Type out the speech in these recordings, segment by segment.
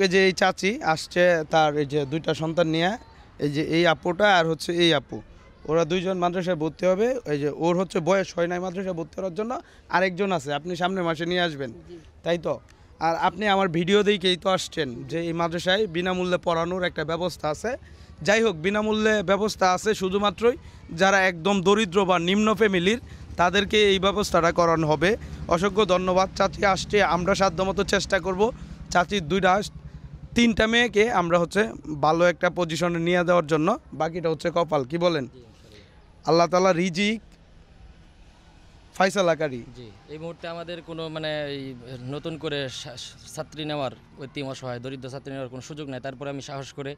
এই যে এই চাচি আসছে তার এই যে দুইটা সন্তান নিয়ে, এই যে এই আপুটা আর হচ্ছে এই আপু, ওরা দুইজন মাদ্রাসায় ভর্তি হবে। এই যে ওর হচ্ছে বয়স হয় নাই মাদ্রাসায় ভর্তি হওয়ার জন্য, আরেকজন আছে আপনি সামনের মাসে নিয়ে আসবেন, তাই তো? আর আপনি আমার ভিডিও দেখেই তো আসছেন যে এই মাদ্রাসায় বিনামূল্যে পড়ানোর একটা ব্যবস্থা আছে। যাই হোক, বিনামূল্যে ব্যবস্থা আছে শুধুমাত্রই যারা একদম দরিদ্র বা নিম্ন ফ্যামিলির, তাদেরকে এই ব্যবস্থাটা করানো হবে। অসংখ্য ধন্যবাদ। চাচি আসছে, আমরা সাধ্যমতো চেষ্টা করব চাচির তিনটা মেয়েকে আমরা হচ্ছে ভালো একটা পজিশনে নিয়ে দেওয়ার জন্য। বাকিটা হচ্ছে কপাল, কি বলেন? আল্লাহ তাআলা রিজিক ফায়সালাকারী। জি, এই মুহূর্তে আমাদের কোনো এই নতুন করে ছাত্রী নেওয়ার, অতি অসহায় দরিদ্র ছাত্রী নেওয়ার কোনো সুযোগ নেই। তারপরে আমি সাহস করে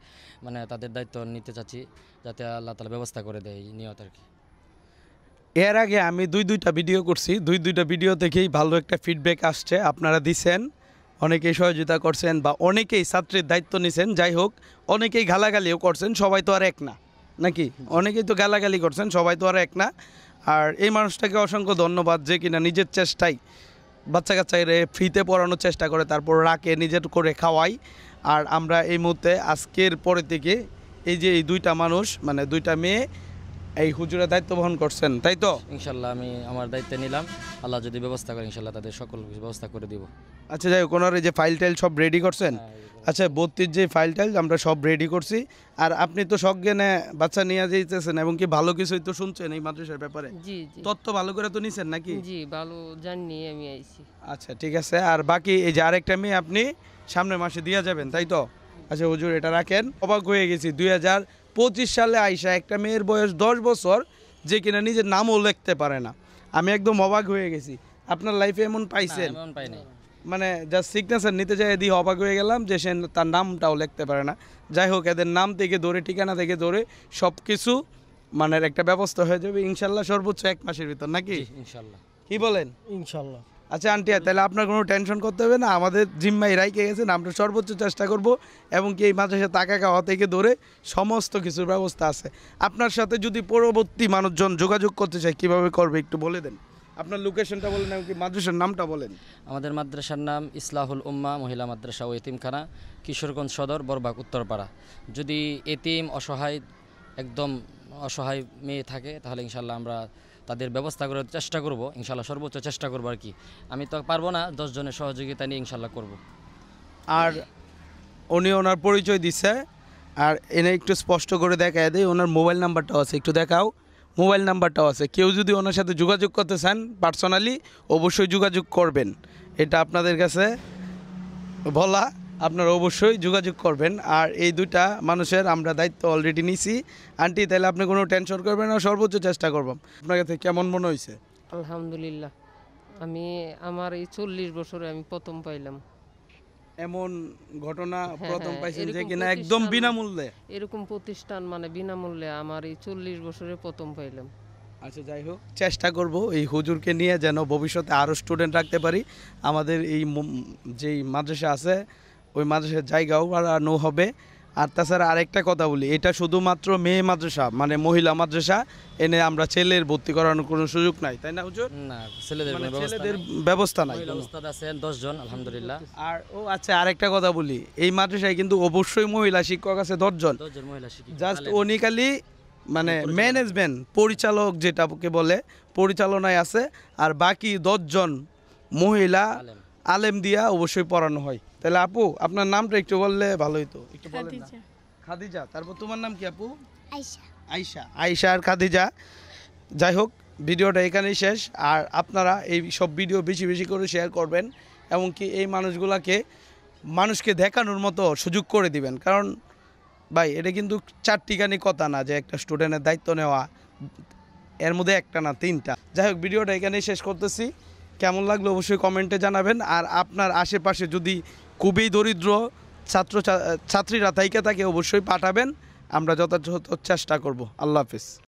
তাদের দায়িত্ব নিতে চাচ্ছি, যাতে আল্লাহ তাআলা ব্যবস্থা করে দেয় এই নিয়ত আর কি। এর আগে আমি দুইটা ভিডিও করছি, দুইটা ভিডিও থেকেই ভালো একটা ফিডব্যাক আসছে। আপনারা দিছেন, অনেকেই সহযোগিতা করছেন বা অনেকেই ছাত্রীর দায়িত্ব নিছেন। যাই হোক, অনেকেই গালাগালিও করছেন, সবাই তো আর এক না নাকি? অনেকেই তো গালাগালি করছেন, সবাই তো আর এক না। আর এই মানুষটাকে অসংখ্য ধন্যবাদ যে কিনা নিজের চেষ্টায় বাচ্চা কাচ্চারে ফ্রিতে পড়ানোর চেষ্টা করে, তারপর রাখে নিজের করে খাওয়াই। আর আমরা এই মুহূর্তে আজকের পরে থেকে এই যে এই দুইটা মানুষ দুইটা মেয়ে এই হুজুরের দায়িত্ব বহন করছেন, তাই তো? ইনশাল্লাহ আমি আমার দায়িত্বে নিলাম, আল্লাহ যদি ব্যবস্থা করে ইনশাল্লাহ তাদের সকল ব্যবস্থা করে দিব। আচ্ছা, যাই হোক, ওনার এই যে ফাইল টাইল সব রেডি করছেন? আচ্ছা, 32 যে ফাইল টাইল আমরা সব রেডি করছি। আর আপনি তো সজ্ঞানে বাচ্চা নিয়ে যেতেছেন এবং কি ভালো কিছুই তো শুনছেন এই মাদ্রাসার ব্যাপারে। জি জি, তথ্য ভালো করে তো নিছেন নাকি? জি ভালো জানি আমি আইছি। আচ্ছা, ঠিক আছে। আর বাকি এই যে আরেকটা মেয়ে আপনি সামনের মাসে দিয়ে যাবেন, তাই তো? আচ্ছা হুজুর, এটা রাখেন। অবাক হয়ে গেছি 2025 সালে আইসা একটা মেয়ের বয়স 10 বছর, যে কিনা নিজের নামও লিখতে পারে না। আমি একদম অবাক হয়ে গেছি। আপনার লাইফে এমন পাইছেন? এমন পাই নাই। জাস্ট সিগনেচার নিতে যাই দিয়ে অবাক হয়ে গেলাম যে সে তার নামটাও লিখতে পারে না। যাই হোক, এদের নাম থেকে ধরে ঠিকানা থেকে ধরে সব কিছু একটা ব্যবস্থা হয়ে যাবে ইনশাল্লাহ, সর্বোচ্চ 1 মাসের ভিতর, নাকি? ইনশাল্লাহ। কি বলেন? ইনশাল্লাহ। আচ্ছা আন্টি, তাহলে আপনার কোনো টেনশন করতে হবে না, আমাদের জিম্মায় রাইকে গেছেন, আমরা সর্বোচ্চ চেষ্টা করব। এবং কি এই মাদ্রাসা টাকা খাওয়া থেকে ধরে সমস্ত কিছুর ব্যবস্থা আছে। আপনার সাথে যদি পরবর্তী মানুষজন যোগাযোগ করতে চায়, কিভাবে করবে একটু বলে দেন। আপনার লোকেশনটা বলেন এবং কি মাদ্রাসার নামটা বলেন। আমাদের মাদ্রাসার নাম ইসলাহুল উম্মাহ মহিলা মাদ্রাসা ও এতিমখানা, কিশোরগঞ্জ সদর, বরবাগ উত্তরপাড়া। যদি এতিম অসহায় একদম অসহায় মেয়ে থাকে, তাহলে ইনশাল্লাহ আমরা তাদের ব্যবস্থা করার চেষ্টা করব, ইনশাল্লাহ সর্বোচ্চ চেষ্টা করবো আর কি। আমি তো পারবো না, 10 জনের সহযোগিতা নিয়ে ইনশাল্লাহ করব। আর উনি ওনার পরিচয় দিচ্ছে, আর এনে একটু স্পষ্ট করে দেখায় দেয়। ওনার মোবাইল নাম্বারটাও আছে, একটু দেখাও। মোবাইল নাম্বারটাও আছে, কেউ যদি ওনার সাথে যোগাযোগ করতে চান পার্সোনালি, অবশ্যই যোগাযোগ করবেন। এটা আপনাদের কাছে বলা, আপনারা অবশ্যই যোগাযোগ করবেন। আর এই দুইটা মানুষের আমরা দায়িত্ব অলরেডি নিছি। আন্টি, তাহলে আপনি কোনো টেনশন করবেন না, সর্বোচ্চ চেষ্টা করব। আপনার কাছে কেমন মনে হয়েছে? আলহামদুলিল্লাহ, আমি আমার এই 40 বছরে আমি প্রথম পাইলাম এমন ঘটনা প্রথম পাইছেন যে এরকম কিনা একদম প্রতিষ্ঠান- বিনামূল্যে? এরকম প্রতিষ্ঠান বিনামূল্যে আমার এই 40 বছরে প্রথম পাইলাম। আচ্ছা, যাই হোক, চেষ্টা করব এই হুজুরকে নিয়ে যেন ভবিষ্যতে আরও স্টুডেন্ট রাখতে পারি। আমাদের এই যেই মাদ্রাসা আছে ওই মাদ্রাসার জায়গাও বাড়ানো হবে। আর তাছাড়া আরেকটা কথা বলি, এটা শুধুমাত্র মেয়ে মাদ্রাসা, মহিলা মাদ্রাসা। এনে আমরা ছেলের ভর্তি করানোর কোনো সুযোগ নাই, তাই না হুজুর? না, ছেলেদের কোনো ছেলেদের ব্যবস্থা নাই। মহিলা উস্তাদ আছেন 10 জন আলহামদুলিল্লাহ। আর আচ্ছা, আরেকটা কথা বলি, এই মাদ্রাসায় কিন্তু অবশ্যই মহিলা শিক্ষক আছে 10 জন। 10 জন মহিলা শিক্ষিকা। জাস্ট উনিকালি ম্যানেজমেন্ট, পরিচালক যেটাকে বলে, পরিচালনায় আছে। আর বাকি 10 জন মহিলা আলেম দিয়া অবশ্যই পড়ানো হয়। তাহলে আপু, আপনার নামটা একটু বললে ভালো হতো, একটু বলেন না। খাদিজা। তারপর তোমার নাম কি আপু? আয়শা। আয়শা। আয়শা আর খাদিজা। যাই হোক, ভিডিওটা এখানেই শেষ। আর আপনারা এই সব ভিডিও বেশি বেশি করে শেয়ার করবেন এবং কি এই মানুষকে দেখানোর মতো সুযোগ করে দিবেন। কারণ ভাই, এটা কিন্তু চারটিখানি কথা না যে একটা স্টুডেন্টের দায়িত্ব নেওয়া, এর মধ্যে একটা না 3টা। যাই হোক, ভিডিওটা এখানেই শেষ করতেছি। কেমন লাগলো অবশ্যই কমেন্টে জানাবেন। আর আপনার আশেপাশে যদি খুবই দরিদ্র ছাত্রীরা থাইকে থাকে, অবশ্যই পাঠাবেন, আমরা যথাযথ চেষ্টা করব। আল্লাহ হাফিজ।